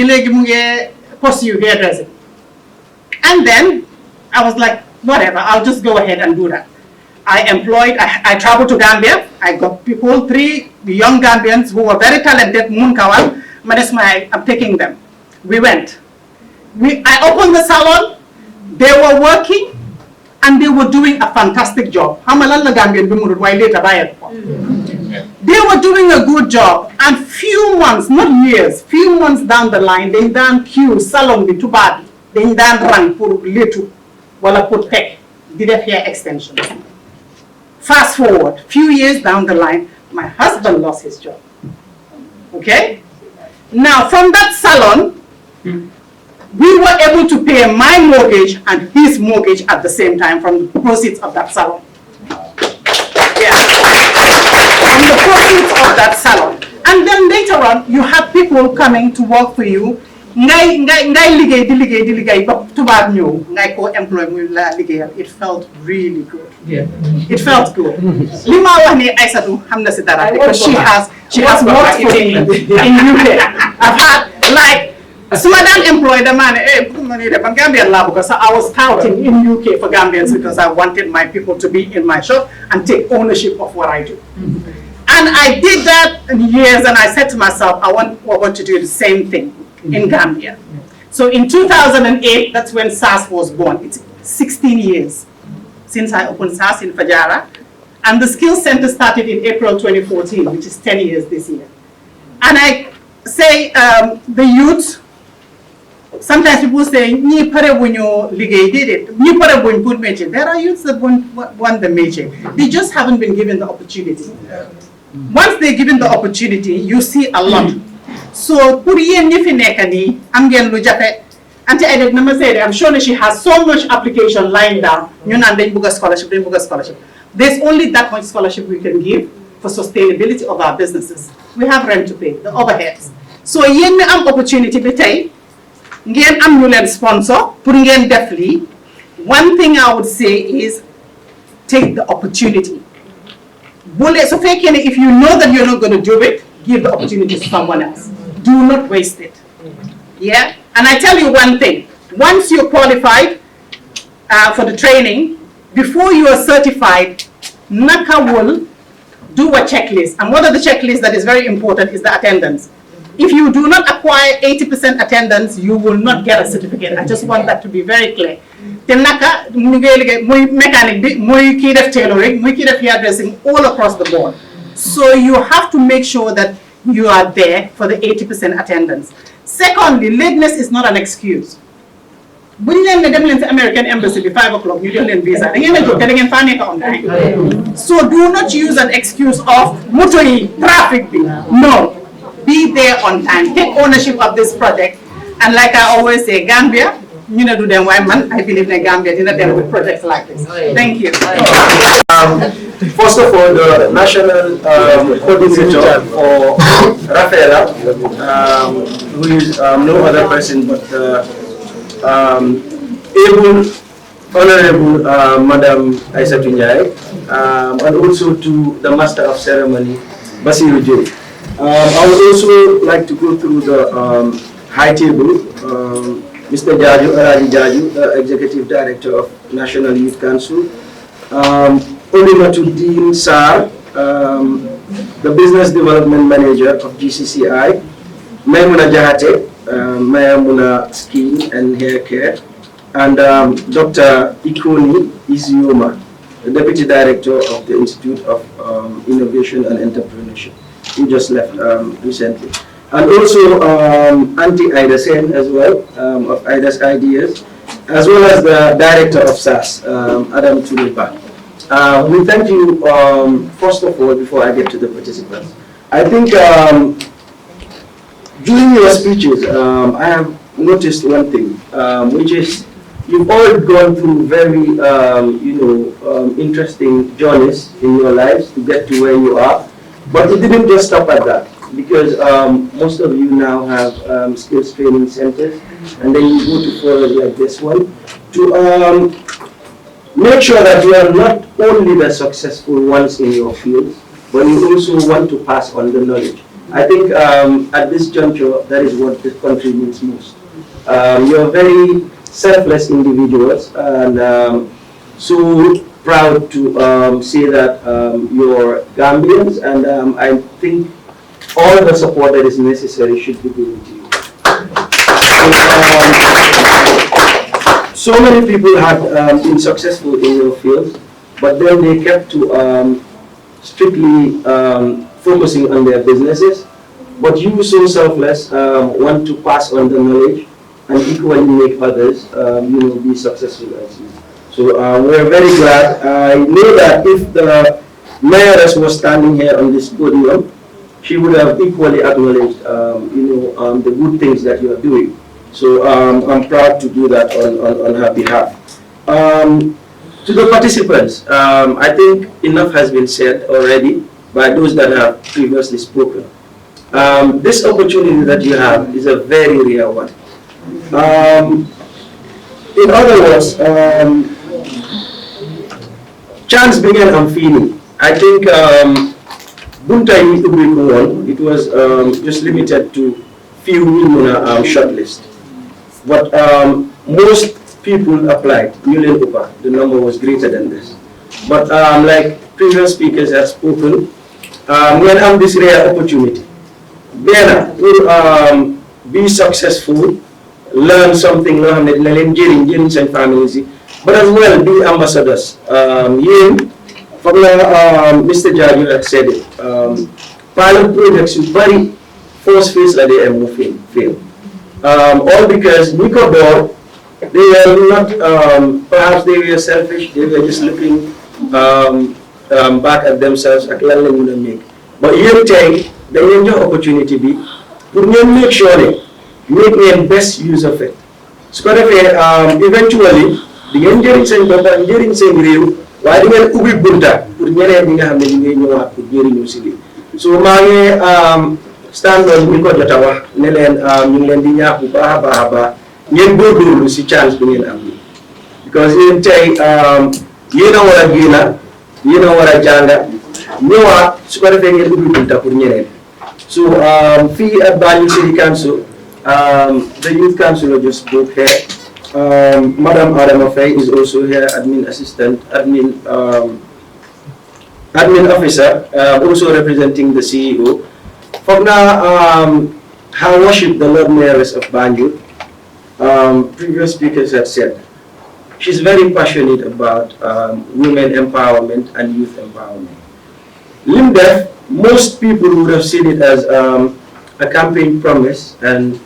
pursue hairdressing. And then I was like, whatever, I'll just go ahead and do that. I traveled to Gambia. I got people, 3 young Gambians who were very talented, Munkawal, Manesmai, I'm taking them. We went. I opened the salon, they were working, and they were doing a fantastic job. They were doing a good job, and few months, not years, few months down the line, they done queue salon bi tubabi, they done run pour letu, wala put pek, did a hair extensions. Fast forward, few years down the line, my husband lost his job. Okay? Now from that salon, we were able to pay my mortgage and his mortgage at the same time from the proceeds of that salon. Yeah. From the proceeds of that salon. And then later on, you have people coming to work for you. It felt really good. Yeah. It felt good. Lima wahni Aisatu hamna sitara because she has worked for me in UK. I've had like Sumadan employed a man Gambian lab because I was touting in UK for Gambians because I wanted my people to be in my shop and take ownership of what I do. And I did that in years, and I said to myself, I want to do the same thing in Gambia. So in 2008, that's when SARS was born. It's 16 years since I opened SARS in Fajara. And the Skills Center started in April 2014, which is 10 years this year. And I say the youth, sometimes people say, "Ni pare bunyo ligay did it. Ni pare bunyo put major." There are youths that want the major. They just haven't been given the opportunity. Once they're given the opportunity, you see a lot. So, I'm sure that she has so much application lying down. Scholarship. There's only that much scholarship we can give for sustainability of our businesses. We have rent to pay, the overheads. So, yen am opportunity betay, ngeen am ñu len sponsor pour ngeen def li. One thing I would say is take the opportunity. So if you know that you're not going to do it, give the opportunity to someone else. Do not waste it. Yeah? And I tell you one thing. Once you're qualified for the training, before you are certified, NACA will do a checklist. And one of the checklists that is very important is the attendance. If you do not acquire 80% attendance, you will not get a certificate. I just want that to be very clear. Mechanic, tailoring, hairdressing, all across the board. So you have to make sure that you are there for the 80% attendance. Secondly, lateness is not an excuse. When you the American embassy at 5 o'clock, you don't visa. So do not use an excuse of motoring, traffic. No. Be there on time. Take ownership of this project. And like I always say, Gambia, you know, do them why man. I believe in Gambia, you know, them with projects like this. Thank you. First of all, the national coordinator for REFELA, who is no other person but Honorable Madam Aisatu Njai, and also to the Master of Ceremony, Basiru J. I would also like to go through the high table. Mr. Jaju, Araji Jaju, the Executive Director of National Youth Council. Olimatu Dean Sar, the Business Development Manager of GCCI. Maimuna Jahate, Mayamuna Skin and Hair Care. And Dr. Ikoni Izioma, the Deputy Director of the Institute of Innovation and Entrepreneurship, who just left recently. And also Auntie Ida Sen as well, of Ida's Ideas, as well as the Director of SAS, Adam Tulipa. We thank you, first of all, before I get to the participants. I think during your speeches, I have noticed one thing, which is you've all gone through very, interesting journeys in your lives to get to where you are. But it didn't just stop at that, because most of you now have skills training centers, and then you go to forums like this one to make sure that you are not only the successful ones in your field, but you also want to pass on the knowledge. I think at this juncture, that is what the country needs most. You're very selfless individuals, and so proud to say that you're Gambians, and I think all the support that is necessary should be given to you. So many people have been successful in your field, but then they kept to strictly focusing on their businesses. But you, so selfless, want to pass on the knowledge and equally make others, be successful as you. So we're very glad. I know that if the mayoress was standing here on this podium, she would have equally acknowledged, the good things that you are doing. So I'm proud to do that on her behalf. To the participants, I think enough has been said already by those that have previously spoken. This opportunity that you have is a very rare one. In other words, chance began and feeling. I think Bunta it was just limited to few shortlist. But most people applied, the number was greater than this. But like previous speakers have spoken, when I'm this rare opportunity, then will be successful, learn something, learn and families, but as well be ambassadors. Mr. Jaju had said it. Pilot projects very first phase that they are fail. All because Nico they were not, perhaps they were selfish, they were just looking back at themselves, at what they would make. But you take the opportunity be to make sure they make the best use of it. So eventually, the engineering saying real, why do you ubi bunta? So my stand on Nico Jatawa, Nelen Nilendinya, Bahaba, Yengo si chance being ambi. Because in tay, you know what I gina, you know what I janga, you are super thing ubi bunta for. So fee at Banjul City Council, the Youth Councillor just spoke here. Madam Adam Afay is also here, admin assistant, admin officer, also representing the CEO. From now, her worship, the Lord Mayoress of Banjul, previous speakers have said, she's very passionate about women empowerment and youth empowerment. LIMDEF, most people would have seen it as a campaign promise and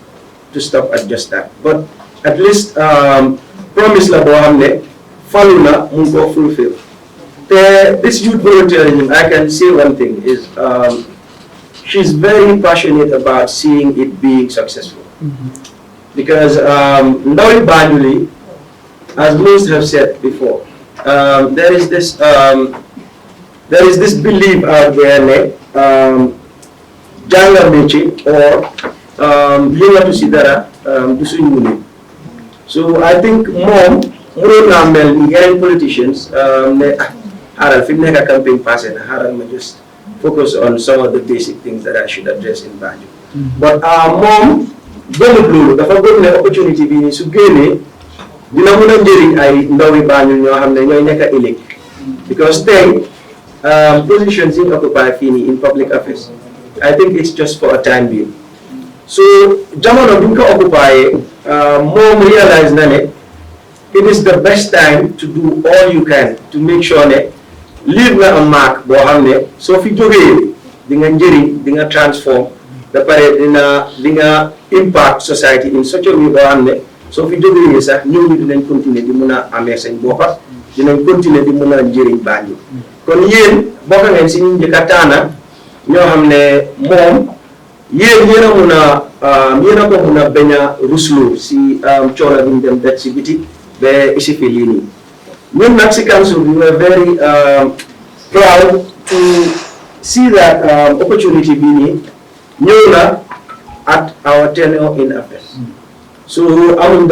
to stop at just that. But at least promise la bohamne faluna mungo fulfill. This youth volunteerism, I can say one thing is she's very passionate about seeing it being successful. Because Ndawi Banjuli, as most have said before, there is this belief out there, Janga Mechi or Yinga to Sidara Dusunyuni. So I think more getting politicians, Haral Fineka campaign pass and Haral may just focus on some of the basic things that I should address in Banjul. But mom, Blue, the forgotten opportunity being to gain I Ndawi Banjul ñoo xam ne ñooy nekk elect because tey positions in occupy fini in public affairs. I think it's just for a time being. So jamono bi ko occupy mom realize na ne it is the best time to do all you can to make sure ne leave na a mark boo xam ne soo fi jógee di nga njëriñ di nga transform ba pare di nga impact society in such a way boo xam ne soo fi jógee sax ñoom ñu dinañ continuer di mun a amee seen boppa dinañ continuer di mun a njëriñ Banjul kon yéen bokk ngeen si ñu njëkk a taana ñoo xam ne moom yéen a mun a ko mun a bañ a ruslu si coono bi ñu dem det si biti ba isi fi lii nii ñun nag si council we were very proud to see that opportunity bi nii ñëw na at our tenure in affairs. So I'm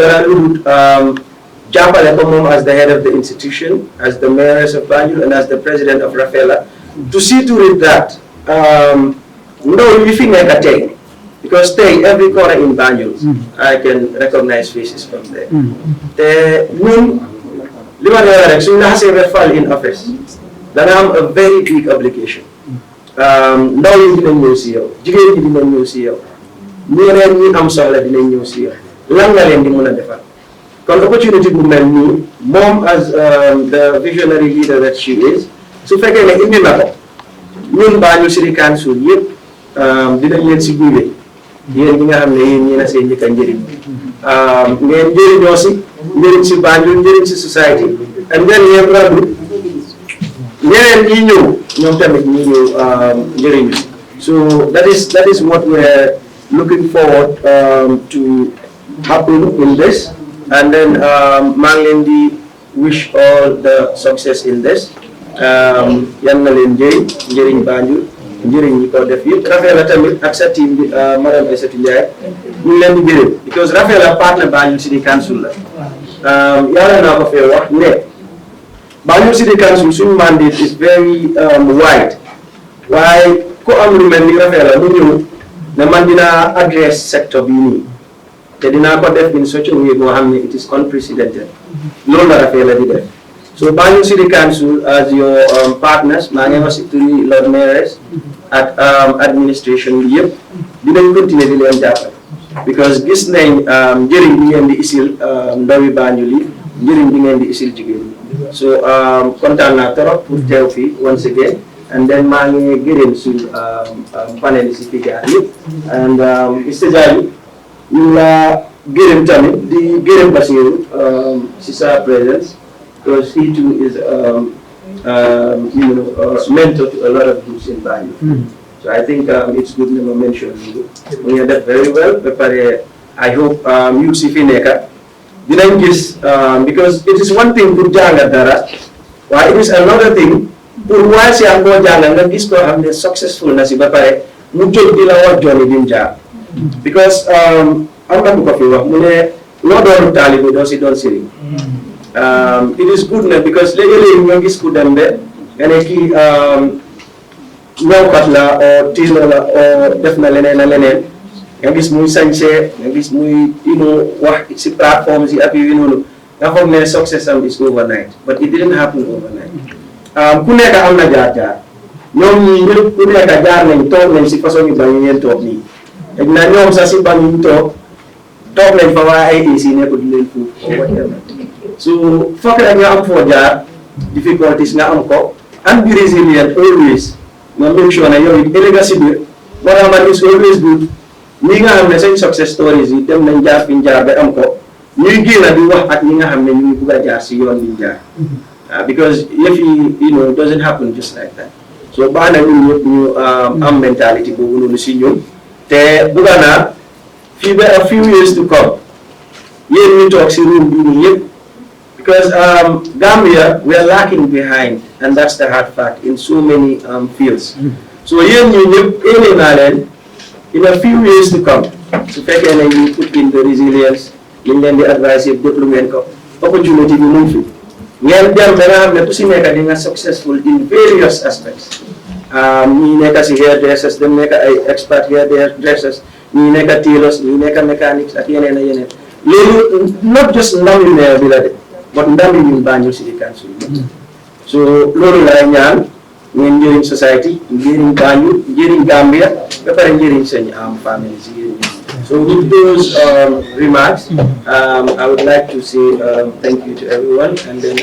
jàppale ko moom as the head of the institution, as the mayoress of Banjul, and as the president of REFELA, to see to it that no you think like a thing, because every corner in Banjul I can recognize faces from there. In office, then I'm a very big obligation. Now you didn't know CEO, you didn't know CEO. Ñeneen am soxla dinañ ñëw si yow lan nga leen di mën a defal kon opportunity bu mel nii moom as the visionary leader that she is su fekkee ne indi na ko ñun Banjul City Council yëpp dinañ leen si gunge yéen ñi nga xam ne yéen ñi a seen njëkk a njëriñ ngeen njëriñoo si njëriñ si Banjul njëriñ si society and then yéen randu ñeneen ñi ñëw ñoom tamit ñi ñëw njëriñu so that is what we're looking forward to happen in this. And then Manglindi wish all the success in this. Yannaleen Njering Banjul, Njering Niko Defi. Rafaela Tamil, accept team, Madam Aissatou Ndiaye. Ñu leen because Rafaela partner Banjul City Council la. Yàlla naa ko fee wax ne Banjul City Council suñu mandate is very wide. Waaye ku am lu mel ni Rafaela mu ñëw ne man dinaa address sector bii nii. Te dinaa ko def in such a way boo xam ne it is unprecedented. Loolu la Rafaela di def. So Banjul City Council as your partners, maa ngi wax si turi Lord Mayors ak administration bi yëpp dinañ continuer di leen jàppale. Because gis nañ njëriñ bi ngeen di isil ndawi Banjul yi, njëriñ bi ngeen di isil jigéen ñi. So kontaan naa trop pour teew fii once again. And then maa ngi gërëm suñu panelists yi fi jaar yëpp. And Mr. Jali ñu la gërëm tamit di gërëm Basiru si sa presence because he too is mentor to a lot of groups in Banjul. So I think it's good to mention you. We have done very well. But I hope you see Fineka dinañ gis because it is one thing pour jàngat dara waaye it is another thing pour waa si am koo jàngal nga gis koo xam ne successful na si ba pare mu jóg di la wax jooni bi mu jaar because am na ku ko fi wax mu ne loo doonu taalibe doo si doon sëriñ it is good na because léegi-léegi nga gis ku dem be nga ne kii ñëwkat la o tiilo la o def na leneen a leneen nga gis muy sañse nga gis muy wax si plateformes yi ak yu noonu nga foog ne success am is overnight but it didn't happen overnight ku nekk am na jaar-jaar ñoom ñii ñëpp ku nekk jaar nañ toog nañ si façon yu bañ ngeen toog nii léegi na ñoom sax si bañ ñu toog nañ fa waaye ay AC nekk di leen fuuf or whatever so fokk rek nga am foo jaar difficulties nga am ko and be resilient always nga make sure ne yow it ëllëg si biir moo tax man is always good ñi nga xam ne seen success stories yi dem nañ jaar fi ñu jaar ba am ko ñuy génn di wax ak ñi nga xam ne ñu ngi bugg a jaar si yoon bi ñu jaar because if it doesn't happen just like that so baax na ñun ñëpp ñu am mentality boobu noonu si ñun te bugga naa fii ba a few years to come yéen ñu toog si room bi nii yëpp because Gambia we are lacking behind and that's the hard fact in so many fields so yéen ñu ñëpp éene naa leen in a few years to come su fekkee ne ñu put in the resilience liñ leen di advice yëpp déglu ngeen ko opportunity bi mu ngi fi ngeen dem ba nga xam ne ku si nekk di nga successful in various aspects ñi nekk si hairdressers dem nekk ay expert hairdressers ñi nekk tailors ñi nekk mechanics ak yeneen ak yeneen loolu not just ndami maire bi la de but ndami ñun Banjul City Council so loolu lay ñaan ngeen njëriñ society njëriñ Banjul njëriñ Gambia ba pare njëriñ seen family si so with those remarks I would like to say thank you to everyone and then